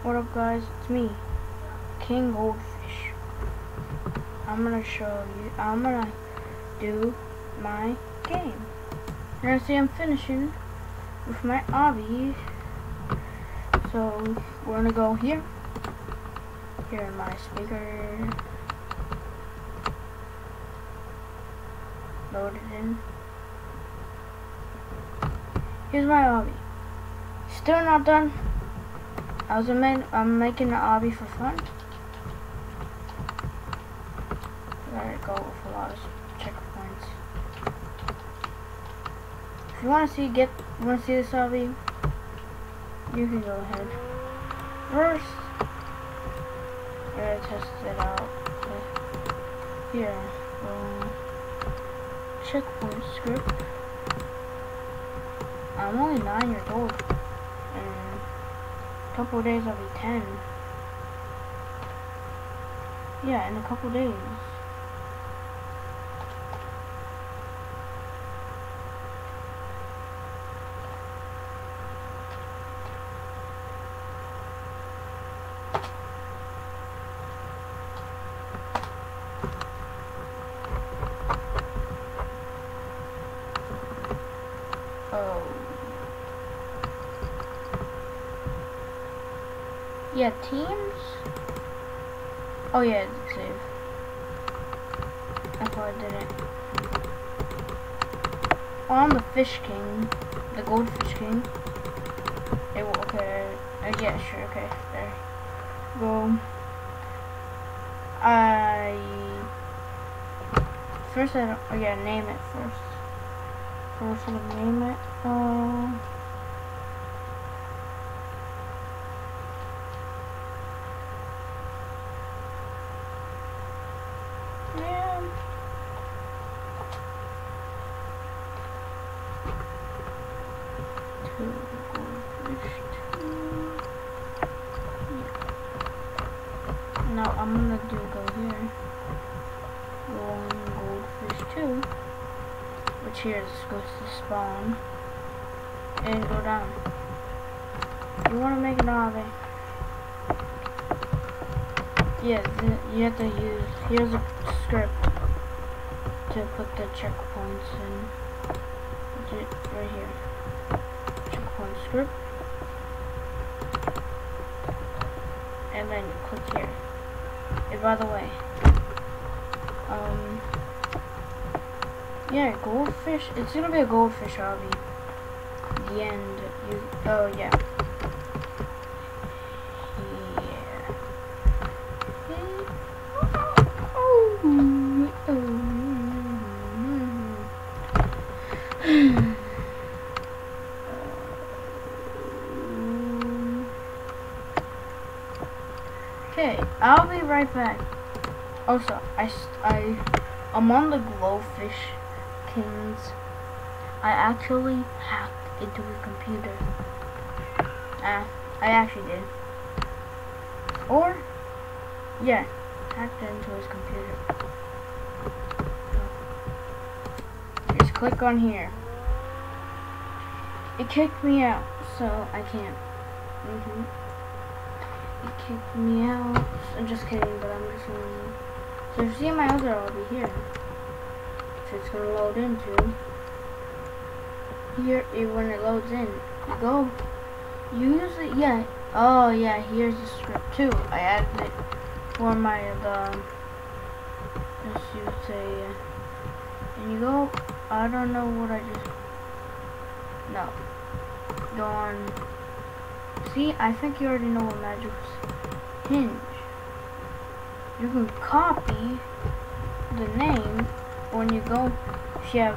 What up guys, it's me, King Goldfish. I'm gonna do my game. You're gonna see I'm finishing with my obby. So we're gonna go here in my speaker, load it in. Here's my obby. Still not done. I'm making an obby for fun. Let it go with a lot of checkpoints. If you want to see this obby, you can go ahead. First, we're gonna test it out. Here, checkpoint script. I'm only 9 years old. Couple of days I'll be 10. Yeah, in a couple days. Oh. Yeah, teams? Oh yeah, it's save. That's why I did it. Oh, I'm the fish king. The goldfish king. Okay. Yeah, sure, okay. There. Go. First I don't, name it first. First I'm gonna name it. Now I'm gonna go here. Goldfish 2, which here goes to spawn, and go down. You wanna make an obby? Yeah, you have to use. Here's a script to put the checkpoints in. Right here. Checkpoint script. And then you click here. And by the way, yeah, goldfish. It's gonna be a goldfish obby. The end. Oh yeah. Okay, I'll be right back. Also, I'm on the Glowfish Kings. I actually hacked into his computer. I actually did. Or, yeah, hacked into his computer. Just click on here. It kicked me out, so I can't. It kicked me out. I'm just kidding, but I'm just gonna. So if you see my other obby here, so it's gonna load into. Here, when it loads in, you use it. Yeah. Oh yeah. Here's the script too. I added it for my as you say, and you go. I don't know what I just. No. Go on. See, I think you already know what Magic's Hinge. You can copy the name when you go. You're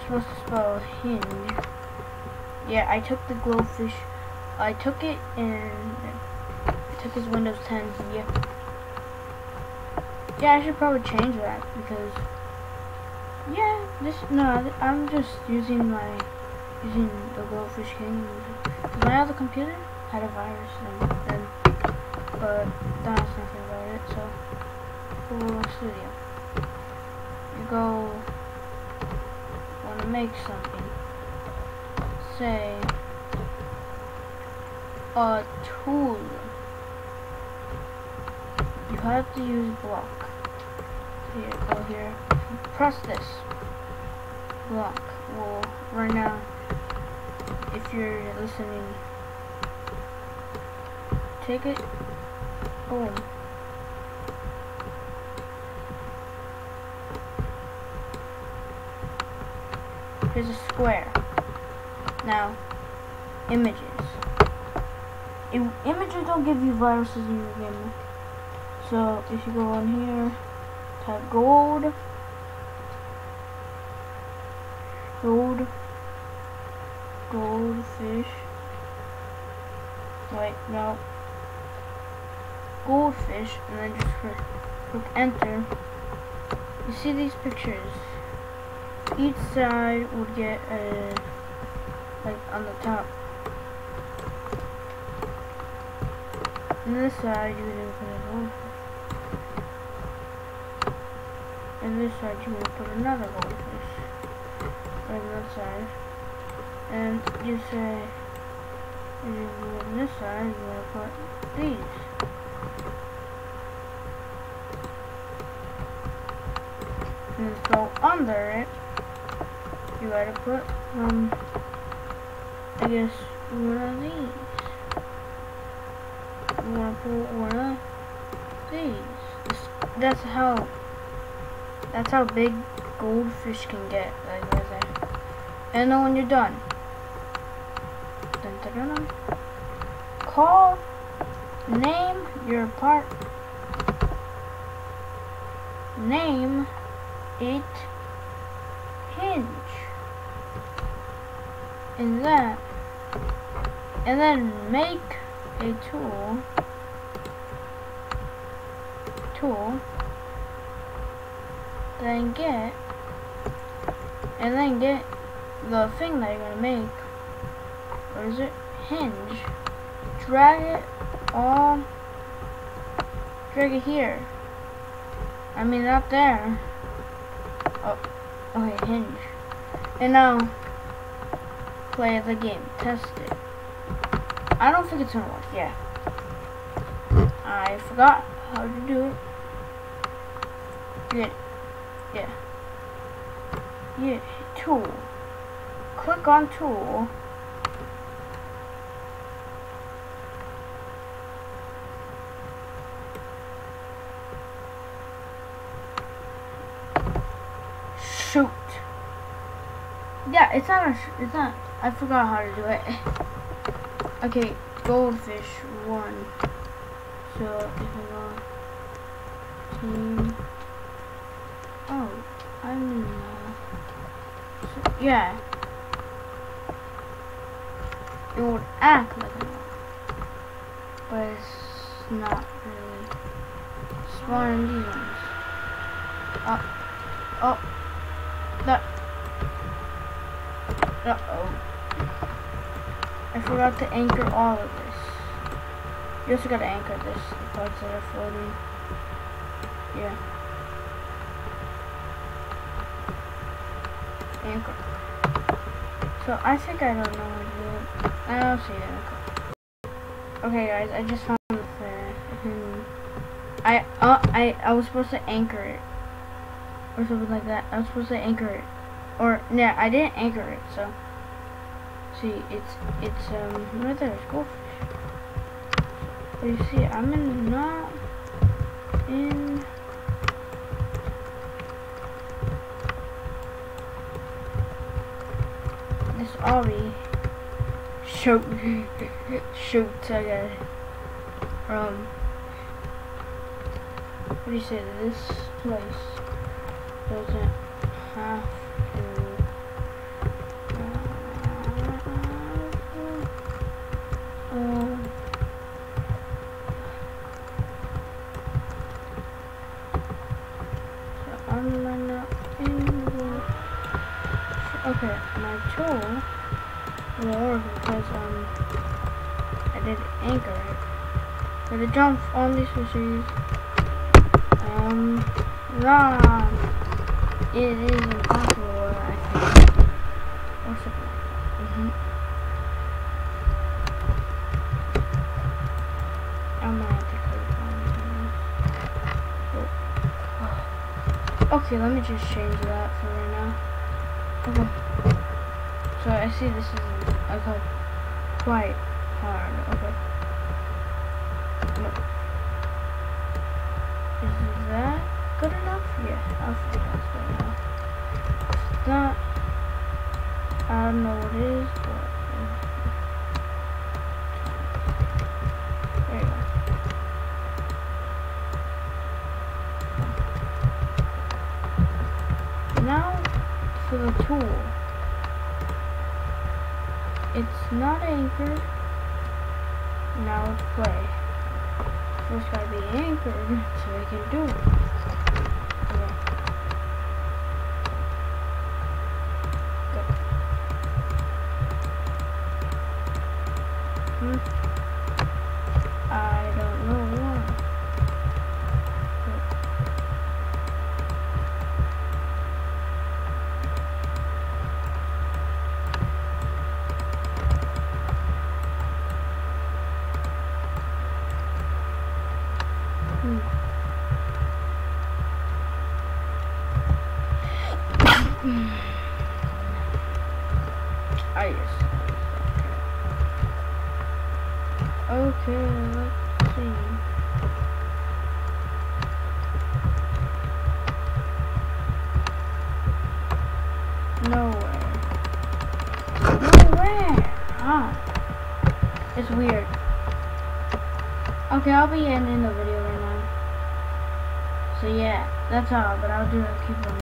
supposed to spell hinge. Yeah, I took the Glowfish. I took it and I took his Windows 10. Yeah. Yeah, I should probably change that because. Yeah, I'm just using the Glowfish King. My other computer had a virus but that's nothing about it. So, Google Studio. You want to make something. Say a tool. You have to use block. Here, go here. Press this block. Well, right now, if you're listening, take it. Boom. Here's a square. Now, images. Images don't give you viruses in your game. So if you go on here, type goldfish. Wait, no. Goldfish, and then just click enter. You see these pictures. Each side would get a, like on the top. And this side you're gonna put a goldfish. And this side you're gonna put another goldfish. Like that side. And you say, on this side you're gonna put these. And so under it, you gotta put I guess one of these. You wanna put one of these. That's how big goldfish can get, like right there. And then when you're done, call, name your part, name it hinge, and then make a tool, then get the thing that you're gonna make. What is it? Hinge. Drag it here. I mean, not there. Oh, okay, hinge. And now, play the game. Test it. I don't think it's gonna work. Yeah. I forgot how to do it. Good. Yeah. Yeah. Tool. Click on tool. Shoot. Yeah, it's not, I forgot how to do it. Okay, goldfish 1. So, if I go team, oh, I'm in, so, yeah. It would act like a one, but it's not really spawning these ones. Oh. Uh-oh. I forgot to anchor all of this. You also gotta anchor this, the parts that are floating. Yeah. Anchor. So I think I don't know how to do it. I don't see it. Okay guys, I just found it there. I was supposed to anchor it. Or something like that. I was supposed to anchor it. Or, yeah, I didn't anchor it, so. See, it's right there, it's goldfish. But you see, I'm not in. This obby. Shoot, I got it. What do you say, this place doesn't have to so I'm not in the okay, my tool will work because I did anchor it. But the jump on these fisheries wrong. It is impossible, I think. Or something like that. Okay, let me just change that for right now. Okay. So I see this is quite hard. Okay. Look. Is that good enough? Yeah, I think that's good enough. It's not. I don't know what it is, but there you go. Now for the tool. It's not anchored. Now let's play. First gotta be anchored so we can do it. Yeah. Good. I don't know why. Yes. Okay, let's see. Nowhere. Ah. It's weird. Okay, I'll be ending the video right now. So yeah, that's all, but I'll keep on